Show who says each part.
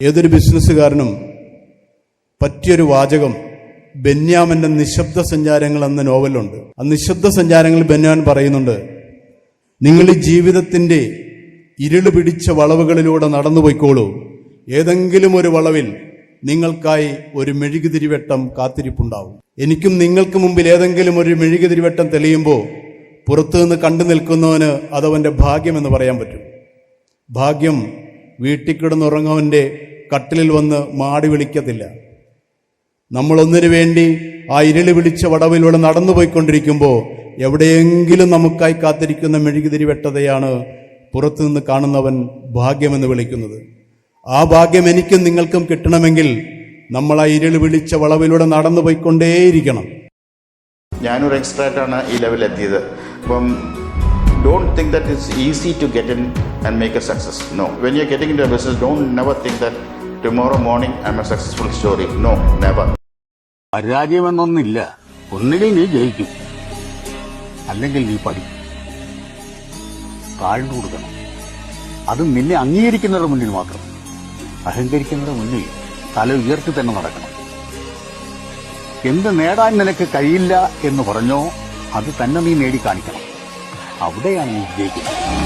Speaker 1: ഏതൊരു ബിസിനസ്സുകാരനും പറ്റിയൊരു വാചകം ബെന്യാമിന്റെ നിശബ്ദ സഞ്ചാരങ്ങൾ എന്ന നോവലുണ്ട്. ആ നിശബ്ദ സഞ്ചാരങ്ങളിൽ ബെന്യാമൻ പറയുന്നുണ്ട്, നിങ്ങൾ ഈ ജീവിതത്തിന്റെ ഇരുള് പിടിച്ച വളവുകളിലൂടെ നടന്നു പോയിക്കോളൂ. ഏതെങ്കിലും ഒരു വളവിൽ നിങ്ങൾക്കായി ഒരു മെഴുകുതിരിവെട്ടം കാത്തിരിപ്പുണ്ടാവും. എനിക്കും നിങ്ങൾക്ക് മുമ്പിൽ ഏതെങ്കിലും ഒരു മെഴുകുതിരിവെട്ടം തെളിയുമ്പോൾ പുറത്തുനിന്ന് കണ്ടു നിൽക്കുന്നവന് അതവന്റെ ഭാഗ്യമെന്ന് പറയാൻ പറ്റും. ഭാഗ്യം വീട്ടിൽ കിടന്നുറങ്ങവന്റെ കട്ടിലിൽ വന്ന് മാടി വിളിക്കത്തില്ല. നമ്മളൊന്നിനു വേണ്ടി ആ ഇരുളി പിടിച്ച വടവിലൂടെ നടന്നു പോയിക്കൊണ്ടിരിക്കുമ്പോൾ എവിടെയെങ്കിലും നമുക്കായി കാത്തിരിക്കുന്ന മെഴുകുതിരിവെട്ടതയാണ് പുറത്തുനിന്ന് കാണുന്നവൻ ഭാഗ്യമെന്ന് വിളിക്കുന്നത്. ആ ഭാഗ്യം എനിക്കും നിങ്ങൾക്കും കിട്ടണമെങ്കിൽ നമ്മൾ ആ ഇരുളി പിടിച്ച വളവിലൂടെ നടന്നു പോയിക്കൊണ്ടേയിരിക്കണം.
Speaker 2: ഞാനൊരു എക്സ്ട്രാക്റ്റാണ് ഈ ലെവലെത്തിയത്. അപ്പം don't think that it's easy to get in and make a success. No. When you're getting into a business, don't never think that tomorrow morning I'm a successful story. No, never.
Speaker 3: പരാജയമെന്നൊന്നില്ല. ഒന്നുകിൽ നീ ജയിക്കും, അല്ലെങ്കിൽ നീ പഠിക്കും. താഴ്ന്നു കൊടുക്കണം. അത് നിന്നെ അംഗീകരിക്കുന്നവരുടെ മുന്നിൽ മാത്രം. അഹങ്കരിക്കുന്നവരുടെ മുന്നിൽ തല ഉയർത്തി തന്നെ നടക്കണം. എന്ത് നേടാൻ നിനക്ക് കഴിയില്ല എന്ന് പറഞ്ഞോ അത് തന്നെ നീ നേടിക്കാണിക്കണം. അവിടെയാണ് നീ വിജയിക്കുന്നത്.